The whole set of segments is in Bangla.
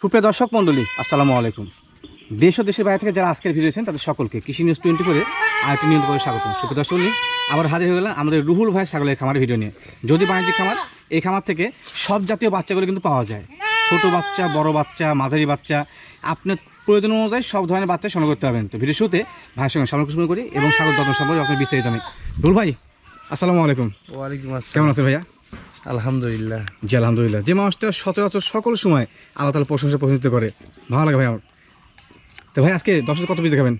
সুপ্রিয় দর্শক মণ্ডলী, আসসালামু আলাইকুম। দেশ ও দেশের বাইরে থেকে যারা আজকের ভিডিও দেখছেন তাদের সকলকে কৃষি নিউজ 24 আরেকটি নিয়মিত করে স্বাগত। সুপ্রিয় দর্শক মণ্ডলী, আবার হাজির হয়ে গেলাম আমাদের রুহুল ভাই ছাগলের খামারের ভিডিও নিয়ে। যদি বাণিজ্যিক খামার, এই খামার থেকে সব জাতীয় বাচ্চাগুলো কিন্তু পাওয়া যায়। ছোটো বাচ্চা, বড় বাচ্চা, মাঝারি বাচ্চা, আপনার প্রয়োজন অনুযায়ী সব ধরনের বাচ্চা সংগ্রহ করতে পারবেন। তো ভিডিও শুরুতে ভাইয়ের সঙ্গে সামনে শুরু করি এবং ছাগল দর্শন সম্পর্কে আপনার বিস্তারিত জানাই। রুহুল ভাই, আসসালামু আলাইকুম। ওয়ালাইকুম আসসালাম। কেমন আছে ভাইয়া? আলহামদুলিল্লাহ। জি আলহামদুলিল্লাহ। যে মানুষটা সচরাচর সকল সময় আল্লাহ তাআলা প্রশংসা প্রশংসিত করে, ভালো লাগে ভাই আমার। তো ভাই আজকে দর্শক কত পিস দেখাবেন?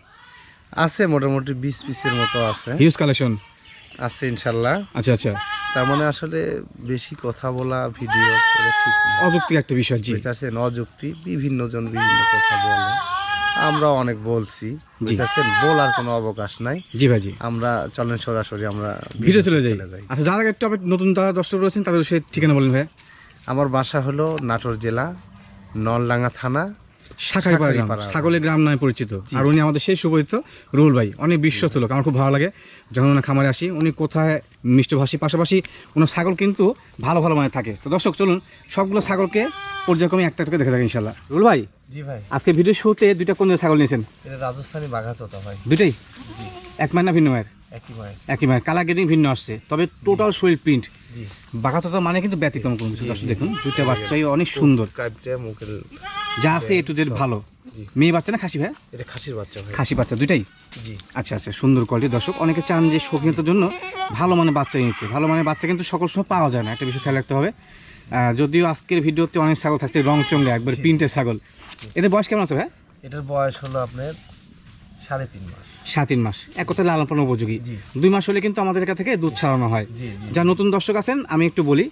আছে মোটামুটি 20 পিসের মতো আছে। হিউজ কালেকশন আছে ইনশাল্লাহ। আচ্ছা আচ্ছা, তার মানে আসলে বেশি কথা বলা ভিডিও এটা ঠিক না, অযৌক্তিক একটা বিষয়। জি বুঝতেছেন, অযুক্তি। বিভিন্ন জন বিভিন্ন কথা বলে, আমরা অনেক বলছি, বুঝতেছেন, বলার কোনো অবকাশ নাই। জি ভাই জি, আমরা চলেন সরাসরি আমরা ভিডিও চলে যাই। আচ্ছা, যারা একটু নতুন যারা দর্শক রয়েছেন তাদের সেই ঠিকানা বলেন ভাই। আমার বাসা হলো নাটোর জেলা নলডাঙ্গা থানা শাখাইপাড়া গ্রাম, ছাগলের গ্রাম নামে পরিচিত। আর উনি আমাদের সেই সুপরিচিত রুহুল ভাই, অনেক বিশ্বস্ত লোক। আমার খুব ভালো লাগে যখন ওনার খামারে আসি। উনি কোথায় মিষ্টভাষী, পাশাপাশি ওনার ছাগল কিন্তু ভালো ভালো মানে থাকে। তো দর্শক চলুন সবগুলো ছাগলকে পর্যায়ক্রমে একটা একটা দেখে থাকি ইনশাল্লাহ। রুহুল ভাই, জি ভাই, আজকে ভিডিও শুরুতে দুইটা কোন ছাগল নিয়েছেন? এটা রাজস্থানী বাঘাতোতা ভাই। দুইটাই এক মায়ের না ভিন্ন মায়ের? একই ভাই। একই মায়ের, কালার গ্রেডিং ভিন্ন আসছে, তবে টোটাল শরীর প্রিন্ট জি, বাঘাতোতা মানে কিন্তু ব্যতিক্রম কোনো কিছু। দর্শক দেখুন দুইটা বাচ্চাই অনেক সুন্দর, কাইপটা মুখের যা আছে এ টু জেড ভালো। জি। মেয়ে বাচ্চা না খাসি ভাই? এটা খাসির বাচ্চা ভাই। খাসি বাচ্চা দুইটাই? জি। আচ্ছা আচ্ছা, সুন্দর কোয়ালিটি। দর্শক অনেকে চান যে শৌখিনতার জন্য ভালো মানের বাচ্চা নিতে। ভালো মানের বাচ্চা কিন্তু সকল সময় পাওয়া যায় না, একটা বিষয় খেয়াল রাখতে হবে। যদিও আজকের ভিডিওতে অনেক ছাগল থাকছে রংচঙ্গা, একবার প্রিন্টের ছাগল। এদের বয়স কেমন আছে ভাই? এটার বয়স হলো আপনার 3.5 মাস। 7-3 মাস, এক কথায় লালন পালন উপযোগী। জি। 2 মাস হলে কিন্তু আমাদের কাছ থেকে দুধ ছাড়ানো হয়। জি জি। যা নতুন দর্শক আছেন আমি একটু বলি,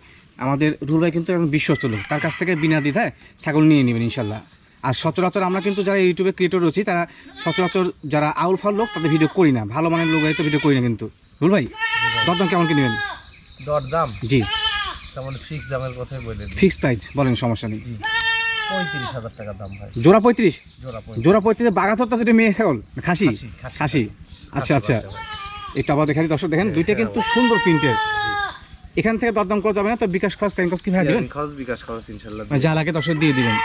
আমাদের রুহুল ভাই কিন্তু একজন বিশ্বস্ত লোক, তার কাছ থেকে বিনা দ্বিধায় ছাগল নিয়ে নেবেন ইনশাল্লাহ। আর সচরাচর আমরা কিন্তু যারা ইউটিউবে ক্রিয়েটর রয়েছি, তারা সচরাচর যারা আউল ফাউল লোক তাদের ভিডিও করি না, ভালো মানের লোক তো ভিডিও করি না। কিন্তু রুহুল ভাই, দরদাম কেমন কি নেবেন? দর দাম জি, তার মানে ফিক্স দামের কথাই বলে দিই। ফিক্সড প্রাইস বলেন, সমস্যা নেই। জি, 35,000 টাকা দাম ভাই। জোড়া 35? জোড়া 35। জোড়া 35 বাগাতর তো দুটো মেয়ে ছাগল, খাসি? খাসি, আচ্ছা আচ্ছা। একটু আবার দেখাই দর্শক, দেখেন দুইটা কিন্তু সুন্দর প্রিন্টের। এখান থেকে দরদাম করা যাবে না তো? বিকাশ খরচ, ক্যান খরচ কি ভাই দিবেন? খরচ বিকাশ খরচ ইনশাআল্লাহ যা লাগে দর্শক দিয়ে দিবেন।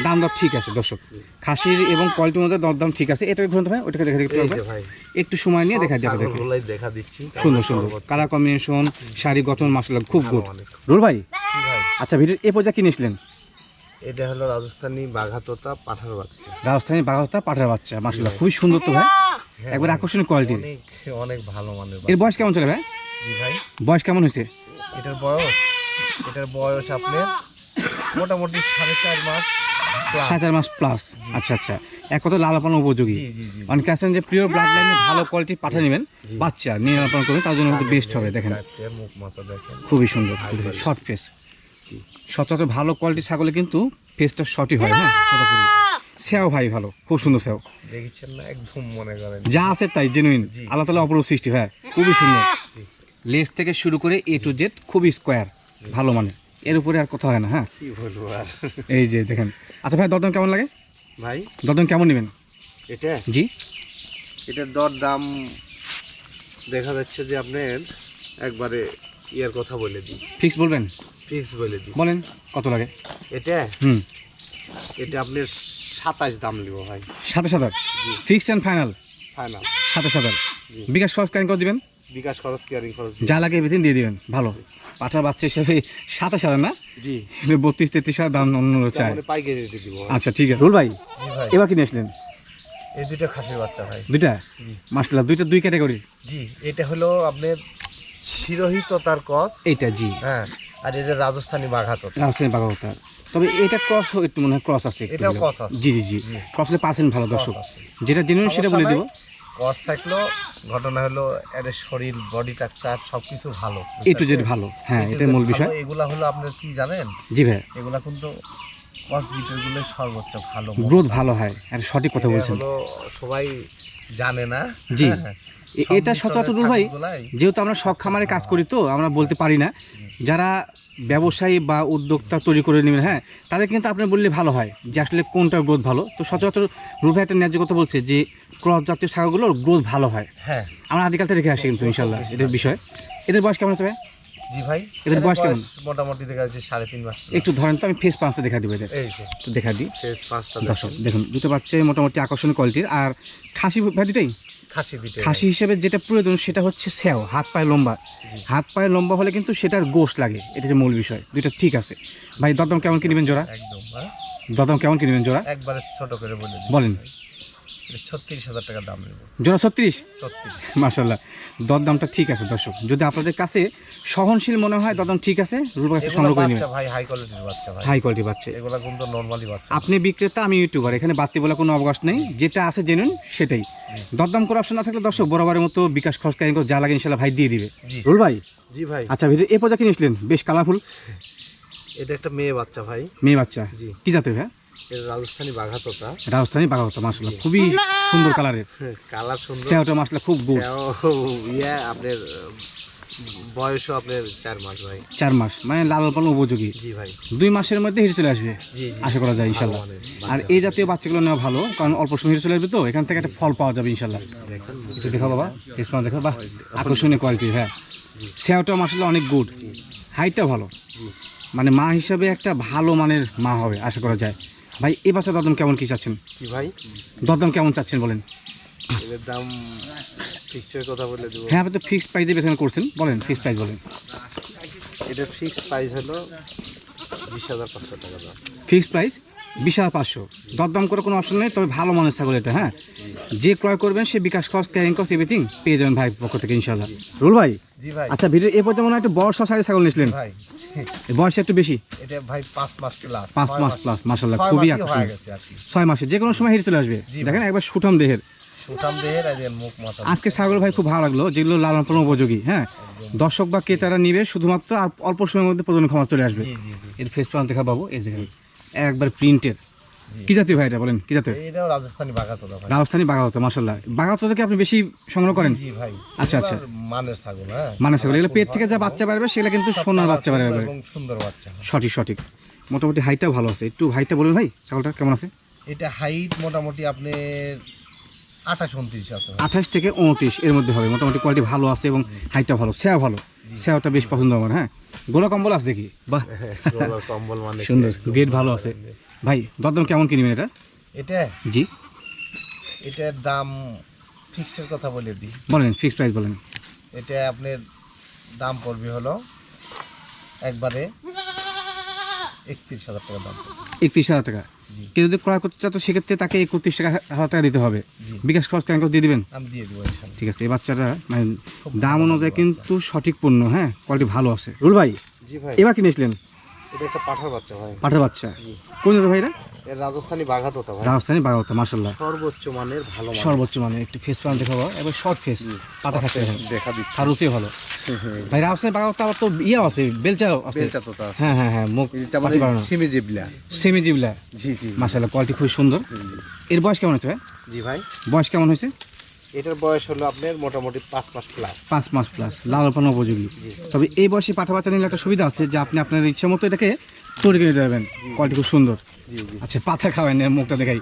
দাম দর ঠিক আছে দর্শক, খাসির এবং কোয়ালিটির মধ্যে দরদাম ঠিক আছে। এটাকে ঘুরতে ভাই, ওটাকে দেখা দিতে হবে, ভাই। একটু সময় নিয়ে দেখা যাবে। দেখেন ছাগলগুলাই দেখা দিচ্ছি, সুন্দর সুন্দর কালার কম্বিনেশন, শাড়ি গঠন মাশাআল্লাহ খুব গুড। অনেক। রুহুল ভাই, জি ভাই, আচ্ছা ভিডিও এ পর্যায়ে কি নিয়েছিলেন? এটা হলো রাজস্থানী বাঘাতোতা পাঠার বাচ্চা। রাজস্থানী বাঘা পাঠার বাচ্চা, মাশাআল্লাহ খুবই সুন্দর তো ভাই, একবার আকর্ষণীয় কোয়ালিটির। অনেক অনেক ভালো মানের এর বয়স কেমন চলে ভাই? জি ভাই, বয়স কেমন হয়েছে? এটার বয়স আপনার মোটামুটি 4.5 মাস plus। 7 মাস প্লাস। আচ্ছা আচ্ছা, এক কথা লালন পালন উপযোগী। জি জি জি। অনেকে আছেন যে প্রিয় ব্লাড লাইনে ভালো কোয়ালিটি পাঠা নেবেন, বাচ্চা নিয়ে লালন পালন করবেন, তার জন্য কিন্তু বেস্ট হবে। দেখেন মুখ মাথা দেখেন খুবই সুন্দর, শর্ট ফেস। সচরাচর ভালো কোয়ালিটির ছাগলে কিন্তু ফেসটা শর্টই হয়। হ্যাঁ, পুরোপুরি সেও ভাই ভালো, খুব সুন্দর সেও, দেখছেন না, একদম মনে করেন যা আছে তাই জেনুইন। জি। আল্লাহ তাআলা অপরূপ সৃষ্টি, হ্যাঁ খুবই সুন্দর। জি। লেজ থেকে শুরু করে এ টু জেড খুবই স্কোয়ার, ভালো মানের, এর উপরে আর কথা হয় না। হ্যাঁ, কি বলবো আর। এই যে দেখেন। আচ্ছা ভাই, দরদাম কেমন লাগে? ভাই দরদাম কেমন নেবেন? এটা জি, এটার দর দাম দেখা যাচ্ছে যে আপনার একবারে ইয়ার কথা বলে দিই, ফিক্স বলবেন? ফিক্স বলে দিই। বলেন কত লাগে? এটা এটা আপনার 27 দাম নিব ভাই। 27,000 ফিক্সড অ্যান্ড ফাইনাল? ফাইনাল 27,000। জি। বিকাশ খরচ কেন করে দিবেন? বিকাশ খরচ কেয়ারিং খরচ যা লাগে এভরিথিং দিয়ে দিবেন। ভালো পাঠার বাচ্চা হিসাবে 27,000 না, জি 32-33,000 দাম অন্য চাই। মানে পাইকারি রেটে দিব। আচ্ছা ঠিক আছে। রুহুল ভাই, জি ভাই, এবার কি নিয়ে আসলেন? এই দুইটা খাসির বাচ্চা ভাই। দুইটা? জি। মাশাআল্লাহ, দুইটা দুই ক্যাটাগরি। জি, এটা হলো আপনার শিরোহিততার ক্রস। এইটা জি, হ্যাঁ, আর এটা রাজস্থানী বাঘাতোতা। রাজস্থানী বাঘাওতা। তবে এটা ক্রস একটু মনে হয় ক্রস আছে একটু এটাও হলেও। ক্রস আছে। জি জি জি, জি। ক্রস হলে পার্সেন্ট ভালো দর্শক, ক্রস আছে। যেটা জেনুইন সেটা বলে দিব। ক্রস থাকলো ঘটনা হলো এর শরীর, বডি স্ট্রাকচার সবকিছু ভালো, এ টু জেড ভালো। হ্যাঁ, A to এটাই Z মূল ভালো। বিষয়। এগুলা হলো আপনার কি জানেন, জি ভাই, এগুলা কিন্তু হসপিটাল গুলো সর্বোচ্চ ভালো। গ্রোথ ভালো হয়, আর সঠিক কথা এটা বলছেন। হলো সবাই জানে না। জি। হ্যাঁ, এটা সচরাচর রুহুল ভাই, ছাগলগুলাই যেহেতু আমরা শখ খামারে কাজ করি তো আমরা বলতে পারি না। যারা ব্যবসায়ী বা উদ্যোক্তা তৈরি করে নেবেন, হ্যাঁ তাদের কিন্তু আপনি বললে ভালো হয় যে আসলে কোনটার গ্রোথ ভালো। তো সচরাচর রুহুল ভাই একটা ন্যায্য কথা বলছে যে ক্রস জাতীয় ছাগলগুলোর গ্রোথ ভালো হয়। হ্যাঁ, আমরা আদিকাল থেকে রেখে আসি কিন্তু ইনশাল্লাহ এটার বিষয়। এদের বয়স কেমন আছে ভাই? জি ভাই। এদের বয়স কেমন? মোটামুটি দেখা যাচ্ছে 3.5 মাস। একটু ধরেন তো, আমি ফেস পাঁচটা দেখা দিব এদের, এই যে একটু দেখা দিই ফেস পাঁচটা দর্শক। দেখুন দুটো বাচ্চাই মোটামুটি আকর্ষণীয় কোয়ালিটির। আর খাসি ভাই দুটাই খাসি দুটো। খাসি হিসেবে যেটা প্রয়োজন সেটা হচ্ছে স্যাও, হাত পায়ে লম্বা। হাত পায়ে লম্বা হলে কিন্তু সেটার গোশ লাগে, এটা যে মূল বিষয়। দুইটা ঠিক আছে ভাই। দরদাম কেমন কি নেবেন জোড়া? একদম দরদাম কেমন কি নেবেন জোড়া? একবারে ছোট করে বলেন। 36,000 টাকা দাম নেব। জোড়া 36? 36। মাশাআল্লাহ, দরদামটা ঠিক আছে দর্শক। যদি আপনাদের কাছে সহনশীল মনে হয় দরদাম ঠিক আছে, রুল কাছে সংগ্রহ করে নেবেন। ভাই হাই কোয়ালিটির বাচ্চা ভাই, হাই কোয়ালিটি বাচ্চা। এগুলা কিন্তু নরমালি বাচ্চা। আপনি বিক্রেতা, আমি ইউটিউবার, এখানে বাড়তি বলে কোনো অবকাশ নেই। যেটা আছে জেনুইন সেটাই। দরদাম করার অপশন না থাকলে দর্শক বরাবরের মতো বিকাশ খরচ যা লাগে ইনশাআল্লাহ ভাই দিয়ে দিবে। রুল ভাই। জি ভাই। আচ্ছা ভিডিও এই পর্যন্ত কিনেছিলেন, বেশ কালারফুল। এটা একটা মেয়ে বাচ্চা ভাই। মেয়ে বাচ্চা? জি। কি জাতের ভাই? এটা রাজস্থানী বাঘাতোতা। রাজস্থানী বাঘাতোতা, মাশাআল্লাহ খুবই সুন্দর কালারের। কালার সুন্দর, সেওটা মাশাআল্লাহ খুব গুড। আপনার বয়সও আপনার 4 মাস ভাই। 4 মাস মানে লালন পালন উপযোগী। জি ভাই। 2 মাসের মধ্যে হিটে চলে আসবে, জি জি, আশা করা যায় ইনশাআল্লাহ। আর এই জাতীয় বাচ্চাগুলো নেওয়া ভালো, কারণ অল্প সময় হিটে চলে আসবে, তো এখান থেকে একটা ফল পাওয়া যাবে ইনশাআল্লাহ। একটু দেখো বাবা, টেস্ট দেখো, বাহ আকর্ষণীয় কোয়ালিটি। হ্যাঁ, সেওটা মাশাআল্লাহ অনেক গুড, হাইটটা ভালো, মানে মা হিসাবে একটা ভালো মানের মা হবে আশা করা যায়। ভাই এই বাচ্চা দরদাম কেমন কি চাচ্ছেন? কি ভাই? দরদাম কেমন চাচ্ছেন বলেন? এর দাম ফিক্সের কথা বলে দেব। হ্যাঁ, আপনি তো ফিক্সড প্রাইস দিয়ে বেচা করছেন, বলেন ফিক্সড প্রাইস বলেন। এটা ফিক্সড প্রাইস হলো 20,500 টাকা দাম। Fixed price 20,500। দরদাম করে কোনো অপশন নেই, তবে ভালো মানের ছাগল এটা। হ্যাঁ, যে ক্রয় করবেন সে বিকাশ খরচ, ক্যারিং কস্ট এভরিথিং পেয়ে যাবেন ভাই পক্ষ থেকে ইনশাআল্লাহ। রুল ভাই। জি ভাই। আচ্ছা ভিডিও এই পর্যন্ত মনে হয় একটা বড় সাইজের ছাগল নিয়েছিলেন ভাই। বয়স একটু বেশি? এটা ভাই 5 মাস প্লাস। 5 মাস প্লাস, মাশাআল্লাহ খুবই আকর্ষণীয়। 6 মাসে যে কোনো সময় হিটে চলে আসবে। দেখেন একবার সুঠাম দেহের, সুঠাম দেহের, আর এর মুখ মাথা। আজকে ছাগল ভাই খুব ভালো লাগলো, যেগুলো লালন পালন উপযোগী। হ্যাঁ, দর্শক বা ক্রেতারা নিবে শুধুমাত্র, আর অল্প সময়ের মধ্যে প্রজনন ক্ষমতা চলে আসবে। জি জি জি। এর ফেস প্লান দেখা পাবো, এই দেখেন একবার প্রিন্টের। কি জাতীয় ভাই এটা বলেন, কি জাতের? এটাও রাজস্থানী বাঘাতোতা ভাই। রাজস্থানী বাঘাতোতা, মাশাআল্লাহ। বাঘাতোতা থেকে আপনি বেশি সংগ্রহ করেন? জি ভাই। আচ্ছা আচ্ছা, মানের ছাগল। হ্যাঁ, মানের ছাগল এগুলো পেট থেকে যা বাচ্চা পারবে সেগুলো কিন্তু সোনার বাচ্চা পারবে এবং সুন্দর বাচ্চা। সঠিক সঠিক। মোটামুটি হাইটটাও ভালো আছে। একটু হাইটটা বলুন ভাই, ছাগলটা কেমন আছে? এটা হাইট মোটামুটি আপনার 28-29 আছে। 28 থেকে 29 এর মধ্যে হবে। মোটামুটি কোয়ালিটি ভালো আছে এবং হাইটটা ভালো, সেও ভালো। সেওটা বেশ পছন্দ আমার। হ্যাঁ, গোলা কম্বল আছে দেখি, বাহ কম্বল মানে সুন্দর, গ্রেড ভালো আছে। ভাই দরদাম কেমন কিনবেন এটা? এটা জি, এটার দাম ফিক্সের কথা বলে দিই। বলেন ফিক্স প্রাইস বলেন। এটা আপনার দাম পড়বে হলো একবারে 31,000 টাকা দাম পড়বে। 31,000 টাকা। কেউ যদি ক্রয় করতে চায় তো সেক্ষেত্রে তাকে 31,000 টাকা দিতে হবে। বিকাশ খরচ কেন দিয়ে দিবেন? আমি দিয়ে দেবো ইনশাআল্লাহ। ঠিক আছে, এই বাচ্চাটা মানে দাম অনুযায়ী কিন্তু সঠিক পণ্য। হ্যাঁ, কোয়ালিটি ভালো আছে। রুল ভাই, জি ভাই। এবার কিনেছিলেন এটা একটা পাঠার বাচ্চা ভাই। পাঠার বাচ্চা? জি। কোন জাতের ভাইরা? এর রাজস্থানী বাঘাতোতা ভাই। রাজস্থানী বাঘাতোতা, মাশাআল্লাহ সর্বোচ্চ মানের, ভালো মানের। সর্বোচ্চ মানে। একটু ফেস প্লান দেখাবো, এবার শর্ট ফেস, পাতা খাচ্ছে দেখা দিচ্ছি। খারুতেও ভালো। ভাই রাজস্থানী বাঘাতোতা আবার তো ইয়ে আছে, বেলচাও আছে। বেলচাতোতা আছে। হ্যাঁ হ্যাঁ হ্যাঁ, মুখ এটা মানে সেমিজিবলা। সেমি জিবলা। জি জি। মাশাআল্লাহ কোয়ালিটি খুব সুন্দর। এর বয়স কেমন হয়েছে ভাই? জি ভাই। বয়স কেমন হয়েছে? এটার বয়স হলো আপনার মোটামুটি 5 মাস প্লাস। 5 মাস প্লাস, লালন পালন উপযোগী। তবে এই বয়সে পাঠা বাচ্চা নিলে একটা সুবিধা আছে যে আপনি আপনার ইচ্ছা মতো এটাকে তৈরি করে নিতে পারবেন। কোয়ালিটি খুব সুন্দর। জি জি। আচ্ছা পাতা খাওয়ান, মুখটা দেখাই,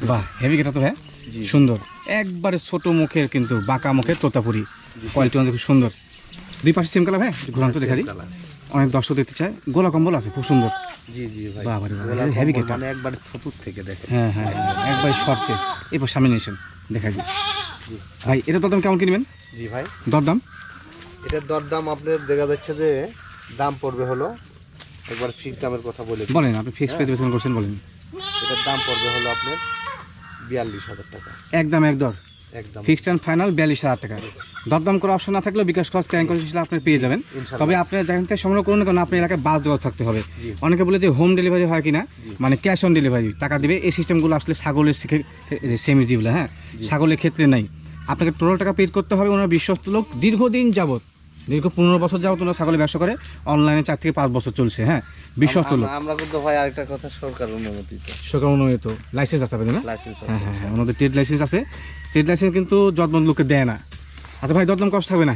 বাহ হেভি গেটা তো। হ্যাঁ সুন্দর, একবারে ছোট মুখের কিন্তু বাঁকা মুখের তোতাপুরি। কোয়ালিটি অনেক খুব সুন্দর। দুই পাশে সেম কালার। হ্যাঁ ঘুরান তো দেখা দিই, অনেক দর্শক দেখতে চায়। গোলা কম্বল আছে খুব সুন্দর। জি জি ভাই। বাবা রে বাবা, হেভি গেটা। মানে একবারে থতুর থেকে দেখেন। হ্যাঁ হ্যাঁ, একবারে শর্ট ফেস। এরপর সামনে নিয়েছেন, দেখা দিই ভাই। এটা দরদাম কেমন কিনবেন? জি ভাই। দরদাম? এটার দরদাম আপনার দেখা যাচ্ছে যে দাম পড়বে হলো, একবার ফিক্স দামের কথা বলে বলেন, আপনি ফিক্স প্রাইস বেতন করছেন বলেন। এটার দাম পড়বে হলো আপনার 42,000 টাকা। একদম একদর একদম ফিক্সড অ্যান্ড ফাইনাল 42,000 টাকা। দরদাম করার অপশন না থাকলেও বিকাশ খরচ ক্যারিং কস্ট হিসেবে আপনি পেয়ে যাবেন। তবে আপনি যেখান থেকে সংগ্রহ করুন না কেন, আপনার এলাকায় বাস যোগাযোগ থাকতে হবে। অনেকে বলে যে হোম ডেলিভারি হয় কিনা, মানে ক্যাশ অন ডেলিভারি টাকা দিবে। এই সিস্টেমগুলো আসলে ছাগলের সেমি জিবলা, হ্যাঁ ছাগলের ক্ষেত্রে নাই। আপনাকে টোটাল টাকা পেড করতে হবে। ওনার বিশ্বস্ত লোক, দীর্ঘদিন যাবত, দীর্ঘ 15 বছর যাবত ওনারা ছাগলের ব্যবসা করে। অনলাইনে 4 থেকে 5 বছর চলছে। হ্যাঁ বিশ্বস্ত লোক। আমরা কিন্তু ভাই আরেকটা কথা, সরকার অনুমোদিত, সরকার অনুমোদিত লাইসেন্স আছে আপনাদের না? লাইসেন্স হ্যাঁ আছে। হ্যাঁ হ্যাঁ, ওনাদের ট্রেড লাইসেন্স আছে। ট্রেড লাইসেন্স কিন্তু যতমন লোকে দেয় না। আচ্ছা ভাই দরদাম কষ্ট থাকবে না?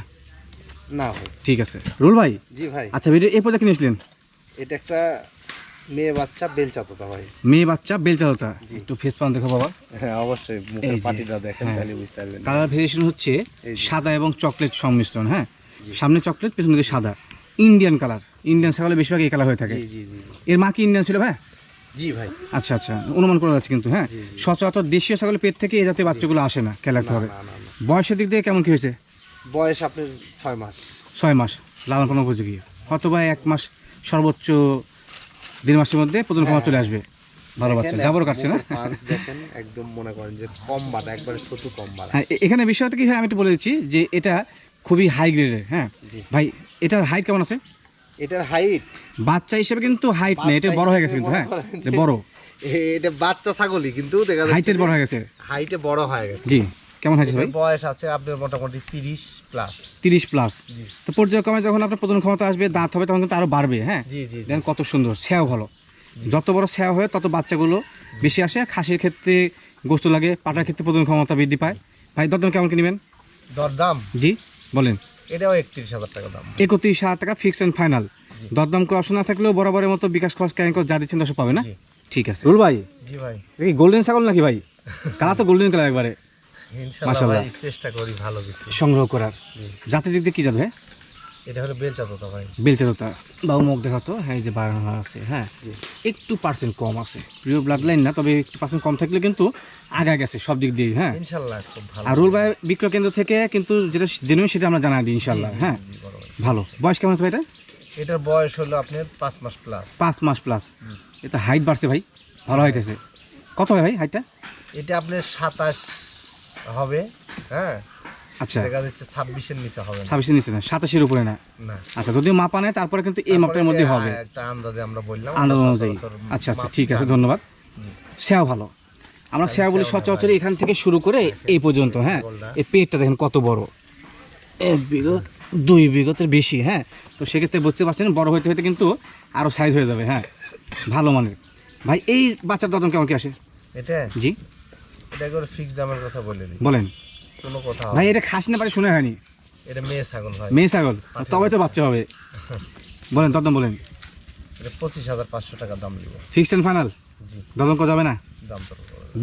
না ভাই। ঠিক আছে রুল ভাই। জি ভাই। আচ্ছা ভিডিও এই পর্যন্ত কিনেছিলেন? এটা একটা মেয়ে বাচ্চা বেলচাতোতা ভাই। মেয়ে বাচ্চা বেলচালতা। একটু ফেস পান দেখো বাবা। হ্যাঁ অবশ্যই, মুখের পাটিটা দেখেন তাহলে বুঝতে পারবেন। কালার ভেরিয়েশন হচ্ছে সাদা এবং চকলেট সংমিশ্রণ। হ্যাঁ সামনে চকলেট, পেছনে দিকে সাদা। ইন্ডিয়ান কালার, ইন্ডিয়ান ছাগলে বেশিরভাগ এই কালার হয়ে থাকে। জি জি জি এর মা কি ইন্ডিয়ান ছিল ভাই? জি ভাই। আচ্ছা আচ্ছা, অনুমান করা যাচ্ছে কিন্তু। হ্যাঁ, জি, জি। সচরাচর দেশীয় ছাগলের পেট থেকে এই জাতীয় বাচ্চাগুলো আসে না, খেয়াল রাখতে না, হবে। না, না, না। বয়সের দিক দিয়ে কেমন কি হয়েছে? বয়স আপনার 6 মাস। 6 মাস লালন পালন উপযোগী, হয়তো বা 1 মাস, সর্বোচ্চ 1.5 মাসের মধ্যে প্রথম খামার চলে আসবে। ভালো বাচ্চা, দেখেন, জাবর কাটছে না? মুখের পাঁচ দেখেন, একদম মনে করেন যে কম বাটা, একবারে ছোট কম বাটা। হ্যাঁ, এখানে বিষয়টা কি হয় আমি একটু বলে দিচ্ছি যে এটা খুবই হাই গ্রেডের। হ্যাঁ জি। ভাই, এটার হাইট কেমন আছে? এটার হাইট, বাচ্চা হিসেবে কিন্তু হাইট নেই, এটা বড় হয়ে গেছে কিন্তু। হ্যাঁ, এটা বড়, এটা বাচ্চা ছাগলই, কিন্তু দেখা যাচ্ছে হাইটের বড় হয়ে গেছে। হাইটে বড় হয়ে গেছে। জি, কেমন হয়েছে ভাই? এটার বয়স আছে আপনার মোটামুটি 30 প্লাস। 30 প্লাস। জি তো পর্যায়ক্রমে যখন আপনার প্রথম ক্ষমতা আসবে, দাঁত হবে, তখন কিন্তু আরো বাড়বে। হ্যাঁ, জি জি জি। দেখেন কত সুন্দর, ছ্যাও ভালো। যত বড় ছ্যাও হয় তত বাচ্চাগুলো বেশি আসে। খাসির ক্ষেত্রে গোস্ত লাগে, পাটার ক্ষেত্রে প্রজনন ক্ষমতা বৃদ্ধি পায়। ভাই দরদাম কেমন কি নেবেন? দরদাম জি বলেন। এটাও 31,000 টাকা দাম। 31,000 টাকা ফিক্সড অ্যান্ড ফাইনাল। দরদাম করে অপশন না থাকলেও বরাবরের মতো বিকাশ খরচ ক্যান যা দিচ্ছেন দর্শক পাবে না? জি। ঠিক আছে। রুল ভাই, জি ভাই। এই গোল্ডেন ছাগল নাকি ভাই? কালা তো গোল্ডেন কালার একবারে ইনশাআল্লাহ মাশাআল্লাহ। ভাই, চেষ্টা করি ভালো কিছু। সংগ্রহ করার। জি। জাতের দিক দিয়ে কি যাবে? এটা হলো বেলচা তো ভাই। বেলচারতা বাবু মুখ দেখাতো। হ্যাঁ, এই যে বাড়ানো আছে। হ্যাঁ, জি। একটু পার্সেন্ট কম আছে, প্রিয় ব্লাড লাইন না, তবে একটু পার্সেন্ট কম থাকলে কিন্তু আগা গেছে সব দিক দিয়ে। হ্যাঁ, ইনশাআল্লাহ খুব ভালো। আর রুল ভাই বিক্রয় কেন্দ্র থেকে কিন্তু যেটা জেনুইন সেটা আমরা জানাই দিই ইনশাল্লাহ। হ্যাঁ, জি, বড় ভাই। ভালো। বয়স কেমন আছে ভাই এটা? এটার বয়স হলো আপনার 5 মাস প্লাস। 5 মাস প্লাস। এটা হাইট বাড়ছে ভাই, ভালো হাইট আছে। কত হয় ভাই হাইটটা? এটা আপনার 27 হবে। হ্যাঁ, আচ্ছা, দেখা যাচ্ছে 26-এর নিচে হবে না। 26-এর নিচে না, 27-এর উপরে না। না। আচ্ছা, যদিও মাপা নেয় তারপরে কিন্তু এই মাপটার মধ্যে হবে, একটা আন্দাজে আমরা বললাম। আন্দাজ আমরা অনুযায়ী। সচরাচর আচ্ছা আচ্ছা, মাপ ঠিক আছে, জানি। ধন্যবাদ। জি। সেও ভালো, আমরা সেয়া বলি সচরাচর এখান থেকে শুরু করে এই পর্যন্ত। হ্যাঁ, এই পেটটা দেখেন কত বড়, 1 বিঘত 2 বিঘতের বেশি। হ্যাঁ, তো সেক্ষেত্রে বুঝতে পারছেন বড় হইতে হইতে কিন্তু আরও সাইজ হয়ে যাবে। হ্যাঁ, ভালো মানের। ভাই এই বাচ্চার দাম কেমন কি আসে? এটা জি এটা করে ফিক্স দামের কথা বলে দিই। বলেন। কোনো কথা ভাই হবে। এটা খাস না পারে শুনে হয়নি? এটা মেয়ে ছাগল ভাই। মেয়ে ছাগল, তবে তো বাচ্চা হবে। বলেন দরদাম বলেন। এটা 25,500 টাকা দাম দিব। ফিক্সড অ্যান্ড ফাইনাল, জি, দরদাম করা যাবে না? দাম তো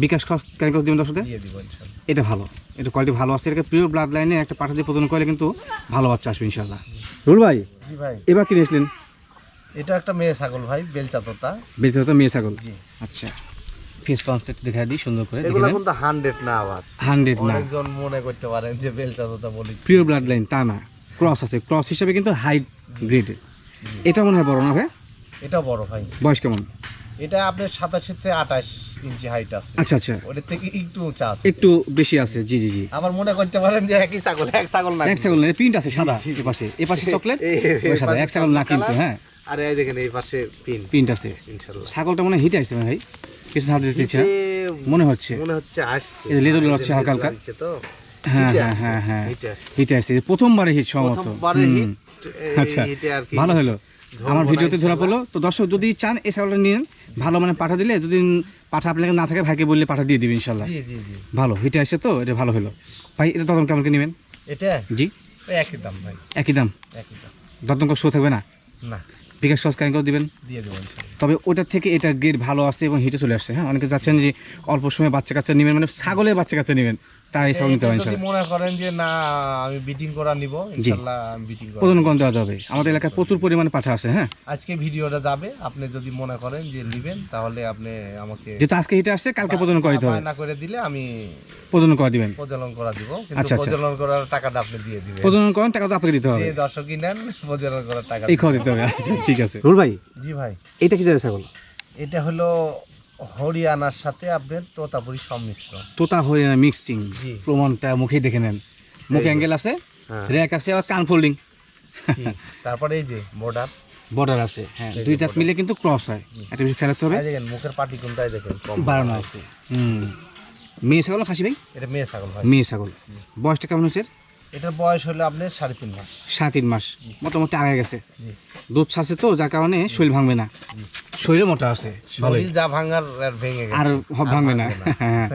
বিকাশ খরচ কেন করে দেবেন দর্শকদের? দিয়ে দিব ইনশাআল্লাহ। এটা ভালো, এটা কোয়ালিটি ভালো আছে। এটাকে প্রিয় ব্লাড লাইনে একটা পাঠা দিয়ে প্রদান করলে কিন্তু ভালো বাচ্চা আসবে ইনশাল্লাহ। রুল ভাই, জি ভাই। এবার কিনে এসলেন? এটা একটা মেয়ে ছাগল ভাই, বেলচা তোতা। বেঁচে তো মেয়ে ছাগল। জি। আচ্ছা, ফেস পাঁচটা দেখা দিই সুন্দর করে, দেখে এগুলো নেন। কিন্তু 100 না আবার। 100 না, অনেকজন মনে করতে পারেন যে বেলচা তোতা বলি। প্রিয় ব্লাড লাইন তা না, ক্রস আছে, ক্রস হিসাবে কিন্তু হাই গ্রেড। এটা মনে হয় বড় না ভাই? এটা বড় ভাই। বয়স কেমন? এটা আপনার 27 থেকে 28 ইঞ্চি হাইট আছে। আচ্ছা আচ্ছা, ওটার থেকে একটু উঁচা আছে। একটু বেশি আছে। জি জি জি, আবার মনে করতে পারেন যে একই ছাগল, এক ছাগল না। এক ছাগল না, প্রিন্ট আছে সাদা, এপাশে চকলেট, ওই সাদা, এক ছাগল না কিন্তু। হ্যাঁ, আর এই দেখেন এই পাশে পিন। প্রিন্ট আছে। ইনশাআল্লাহ। ছাগলটা মনে হয় হিটে আসছে ভাই, কিছু হাত দিতে দিচ্ছে না মনে হচ্ছে। মনে হচ্ছে আসছে। এই লেদুর লড়ছে হালকা হালকা। দিচ্ছে তো। হ্যাঁ হিটে হ্যাঁ আসছে, হ্যাঁ হ্যাঁ, হিটে আসছে। হিটে আসছে, প্রথমবারে হিট সম্ভবত। প্রথমবারে হুম। হিট, এই আচ্ছা, হিটে আর কি। ভালো হলো আমার ধরবো না ভিডিওতে ধরা ইনশাআল্লাহ। পড়লো। তো দর্শক যদি চান এই ছাগলটা নিন, ভালো মানে পাঠা দিলে, যদি পাঠা আপনাকে না থাকে ভাইকে বললে পাঠা দিয়ে দিবে ইনশাল্লাহ। জি জি জি। ভালো হিটে আসছে তো, এটা ভালো হলো। ভাই এটা দরদাম কেমন কি নেবেন? এটা জি, ওই একই দাম ভাই, একই দাম। একই দাম। দরদাম করে শো থাকবে না? না, বিকাশ খরচ কেন করে দিবেন? দিয়ে দেবো ইনশাআল্লাহ। তবে ওটার থেকে এটার গ্রেড ভালো আসছে এবং হিটে চলে আসছে। হ্যাঁ, অনেকে যাচ্ছেন যে অল্প সময় বাচ্চা কাচ্চা নেবেন, মানে ছাগলের বাচ্চা কাচ্চা নেবেন, তাই ছাগল নিতে এটা হবে যদি ইনশাল্লাহ। মনে করেন যে না আমি বিটিং করা নিব, ইনশাআল্লাহ আমি বিটিং করা প্রজন দেওয়া যাবে, আমাদের এলাকায় প্রচুর পরিমাণে পাঠা আছে। হ্যাঁ, আজকে ভিডিওটা যাবে, আপনি যদি মনে করেন যে নেবেন তাহলে আপনি আমাকে যেহেতু আজকে হিটে আসছে কালকে প্রজন করে দিতে হবে, বায়না করে দিলে আমি প্রজন করে দিবেন। প্রজনন করা দিব, কিন্তু আচ্ছা, আচ্ছা। প্রজনন করার টাকাটা আপনি দিয়ে দিবেন। প্রজনন করেন, টাকা তো আপনাকে দিতে হবে, যে দর্শকই নেন প্রজনন করার টাকা এই খরচ দিতে হবে। আচ্ছা ঠিক আছে। রুল ভাই, জি ভাই। এটা কি জাতের ছাগল? এটা হলো হরিয়ানার সাথে আপনার তোতাপুরি সংমিশ্রণ। তোতা হয়ে মিক্সিং, জি। প্রমাণটা মুখেই দেখে নেন। মুখ অ্যাঙ্গেল আছে, হ্যাঁ। র্যাক আছে, আবার কান ফোল্ডিং, জি। তারপরে এই যে বর্ডার, বর্ডার আছে। হ্যাঁ, এই যে দুই জাত border। মিলে কিন্তু ক্রস হয়, একটা বিষয় খেয়াল রাখতে হবে। দেখেন মুখের পাটি কোনটাই দেখেন কম বাড়ানো আছে। মেয়ে ছাগল না খাসি ভাই? এটা মেয়ে ছাগল ভাই। মেয়ে ছাগল। বয়সটা কেমন হচ্ছে? এটার বয়স হলো আপনার 3.5 মাস। 7-3 মাস, মোটামুটি আগে গেছে। জি। দুধ ছাড়ছে তো, যার কারণে শরীর ভাঙবে না, শরীরে মোটা আছে ভালোই, শরীর যা ভাঙার আর ভেঙে গেছে। আর ভাঙবে না। হ্যাঁ,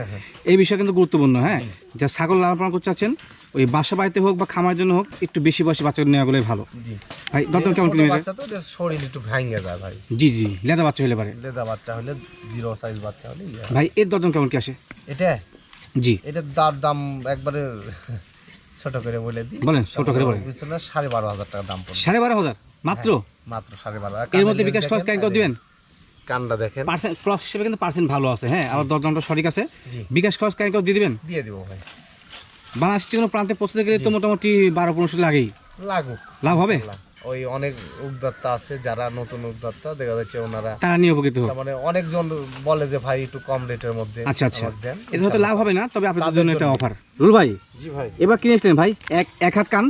এই বিষয় কিন্তু গুরুত্বপূর্ণ। হ্যাঁ, যা ছাগল লালন পালন করতে চাচ্ছেন, ওই বাসা বাড়িতে হোক বা খামার জন্য হোক, একটু বেশি বয়সী বাচ্চা নেওয়াগুলোই ভালো। জি। ভাই দরদাম কেমন ছোট কিনে? বাচ্চা তো এদের শরীর একটু ভেঙে যায় ভাই। জি জি, লেদা বাচ্চা হলে পারে। লেদা বাচ্চা হলে, জিরো সাইজ বাচ্চা হলে ইয়ে হয়। ভাই এর দরদাম কেমন কি আসে? এটা জি এটার দাম একবারে ছোট করে বলে দিই। বলেন, ছোট করে বলেন। 12,500 টাকা দাম পড়বে। 12,500? মাত্র মাত্র 12.5। এর মধ্যে বিকাশ খরচ ক্যারি করে দিবেন। কানটা দেখেন, পার্সেন্ট ক্রস হিসেবে কিন্তু পার্সেন্ট ভালো আছে, হ্যাঁ, আবার দরদামটা সঠিক আছে। জি বিকাশ খরচ ক্যারি করে দিয়ে দিবেন। দিয়ে দিব ভাই। বাংলাদেশ যে কোনো প্রান্তে পৌঁছতে গেলে তো মোটামুটি 12-15 লাগেই, লাগুক, লাভ হবে। ওই অনেক উদ্যোক্তা আছে যারা নতুন উদ্যোক্তা, দেখা যাচ্ছে ওনারা তারা নিয়ে উপকৃত হোক। তার মানে অনেকজন বলে যে ভাই একটু কম রেটের মধ্যে আচ্ছা আচ্ছা, আমাকে দেন। এটা হয়তো লাভ হবে না, তবে আপনাদের তাদের জন্য একটা জন্য। অফার। রুল ভাই জি ভাই। এবার কিনে এসলেন ভাই এক হাত কান,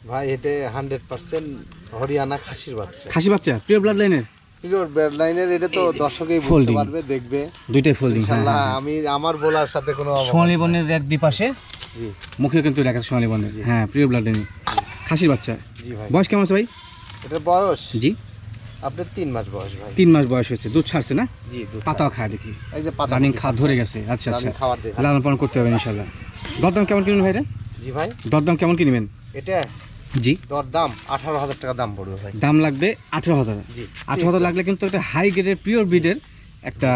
ভাই এটা 100% হরিয়ানা খাসির বাচ্চা, খাসি বাচ্চা, পিওর ব্লাড লাইনের, পিওর ব্লাড লাইনের। এটা তো দর্শকই বুঝতে Folding। পারবে, দেখবে দুইটাই ফোল্ডিং। ইনশাআল্লাহ। আমি আমার বলার সাথে কোনো সোনালী বর্ণের এক দুই পাশে, জি মুখে কিন্তু রেখা সোনালী বর্ণের, হ্যাঁ, পিওর ব্লাড লাইনের খাসির বাচ্চা। জি ভাই। বয়স কেমন আছে ভাই? এটা বয়স জি আপনার 3 মাস বয়স ভাই। 3 মাস বয়স হয়েছে, দুধ ছাড়ছে না? জি দুধ পাতাও খায় দেখি, এই যে পাতা রানিং খাওয়া ধরে গেছে। আচ্ছা আচ্ছা, খাবার দেখা। লালন পালন করতে হবে ইনশাল্লাহ। দরদাম কেমন কিনবেন ভাই? জি ভাই। দরদাম কেমন কিনবেন? এটা জি দর দাম 18,000 টাকা দাম পড়বে ভাই। দাম লাগবে 18,000। জি 18,000 লাগলে কিন্তু একটা হাই গ্রেডের পিওর ব্রিডের একটা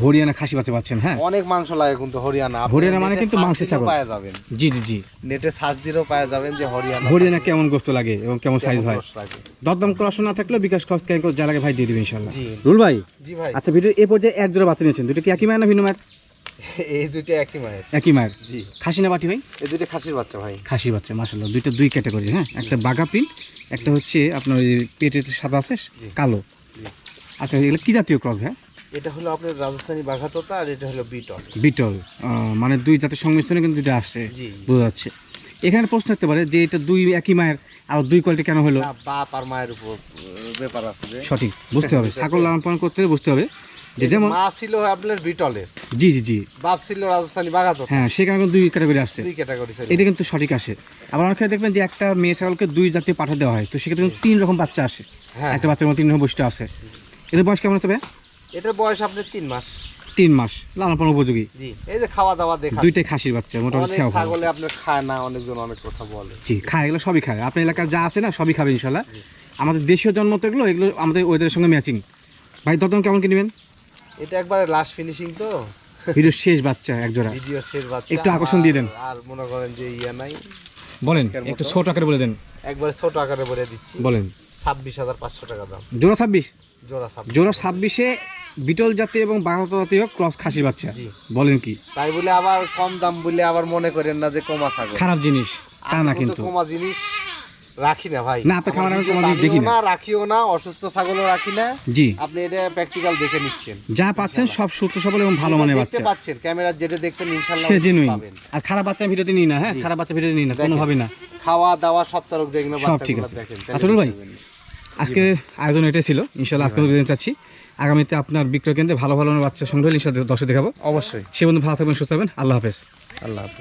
হরিয়ানা খাসি বাচ্চা পাচ্ছেন। হ্যাঁ, অনেক মাংস লাগে কিন্তু হরিয়ানা। আপনি হরিয়ানা মানে নেটে কিন্তু সার্চ মাংসের দিলেও ছাগল। পাওয়া যাবেন, জি জি জি, নেটে সার্চ দিলেও পাওয়া যাবেন যে হরিয়ানা হরিয়ানা কেমন গোস্ত লাগে এবং কেমন সাইজ কেমন হয়। গোশত লাগে। দরদাম করার না থাকলেও বিকাশ খরচ ক্যান যা লাগে ভাই দিয়ে দিবেন ইনশাল্লাহ। জি রুল ভাই জি ভাই। আচ্ছা, ভিডিও এই পর্যায়ে এক জোড়া বাচ্চা নিয়েছেন, দুটো কি একই মায়ের না ভিন্ন মায়ের? এই দুইটা একই মায়ের। একই মায়ের। জি খাসি না বাটি ভাই? এই দুইটা খাসির বাচ্চা ভাই। খাসি বাচ্চা মাশাআল্লাহ, দুইটা দুই ক্যাটাগরি। হ্যাঁ, একটা বাঘা প্রিন্ট, একটা হচ্ছে আপনার ওই পেটের সাদা আছে কালো। জি। আচ্ছা, এগুলো কি জাতীয় ক্রস ভাই? এটা হলো আপনার রাজস্থানী বাঘাতোতা আর এটা হলো বিটল। বিটল, মানে দুই জাতের সংমিশ্রণে কিন্তু দুইটা আসছে, জি বোঝা যাচ্ছে। এখানে প্রশ্ন থাকতে পারে যে এটা দুই একই মায়ের আর দুই কোয়ালিটি কেন হলো? না, বাপ আর মায়ের উপর ব্যাপার আছে যে সঠিক বুঝতে হবে, ছাগল লালন পালন করতে হলে বুঝতে হবে যে যেমন মা ছিল আপনার বিটলের, জি জি জি, বাপ ছিল রাজস্থানী বাঘাতোতা। হ্যাঁ, সেখানে কিন্তু দুই ক্যাটাগরি আসছে, দুই ক্যাটাগরি ছিল। এটা কিন্তু সঠিক আসে। আবার অনেক ক্ষেত্রে দেখবেন যে একটা মেয়ে ছাগলকে দুই জাতীয় পাঠা দেওয়া হয়, তো সেক্ষেত্রে কিন্তু 3 রকম বাচ্চা আসে, হ্যাঁ একটা বাচ্চার মধ্যে 3 রকম বৈশিষ্ট্য আছে। এদের বয়স কেমন হতে হবে? এটার বয়স আপনার 3 মাস। 3 মাস, লালন পালন উপযোগী। জি এই যে খাওয়া দাওয়া দেখা, দুইটাই খাসির বাচ্চা, মোটামুটি অনেক সেও ভালো। ছাগলে আপনার খায় না, অনেকজন অনেক কথা বলে। জি খায়, এগুলো সবই খায়, আপনার এলাকার যা আছে না সবই খাবে ইনশাল্লাহ। আমাদের দেশীয় জন্ম তো এগুলো, এগুলো আমাদের ওয়েদারের সঙ্গে ম্যাচিং। ভাই দরদাম কেমন কিনবেন? এটা একবারে লাস্ট ফিনিশিং তো, ভিডিওর শেষ বাচ্চা এক জোড়া, ভিডিও শেষ বাচ্চা। একটু আকর্ষণ দিয়ে দেন। আর মনে করেন যে ইয়া নাই, বলেন আজকের মতো। একটু ছোট আকারে বলে দেন, একবারে ছোট আকারে বলে দিচ্ছি। বলেন। 26,500 টাকা দাম জোড়া 26, জোড়া 26। জোড়া 26-এ বিটল জাতীয় এবং বাংলা জাতীয় ক্রস খাসি বাচ্চা, জি বলেন কি? তাই বলে আবার কম দাম বলে আবার মনে করেন না যে কমা ছাগল। খারাপ জিনিস তা না আমি তো কিন্তু। কমা জিনিস রাখি না ভাই। না, আপনি খামারে আমি আমার কমা জিনিস দামিও দেখি না। রাখিও না, অসুস্থ ছাগলও রাখি না। জি, আপনি এটা প্র্যাকটিক্যাল দেখে নিচ্ছেন, যা পাচ্ছেন সব সুস্থ সবল এবং ভালো যেটা মানের দেখতে বাচ্চা, পাচ্ছেন ক্যামেরা যেটা দেখবেন ইনশাআল্লাহ সে জেনুইন। পাবেন। আর খারাপ বাচ্চা ভিডিওতে নিই না, হ্যাঁ, জি। খারাপ বাচ্চা ভিডিওতে নিই না দেখেন। কোনোভাবে না। খাওয়া দাওয়া সব তরফ দেখবেন, সব ঠিক বাচ্চাগুলো আছে। দেখেন। আচ্ছা রুল ভাই, আজকে আয়োজন এটাই ছিল ইনশাল্লাহ। আজকে দিতে চাচ্ছি, আগামীতে আপনার বিক্রয় কেন্দ্রে ভালো ভালো বাচ্চা সংগ্রহ ইনশাল্লাহ দর্শক দেখাবো অবশ্যই। সে বন্ধু ভালো থাকবেন, সুস্থ থাকবেন। আল্লাহ হাফেজ। আল্লাহ হাফেজ।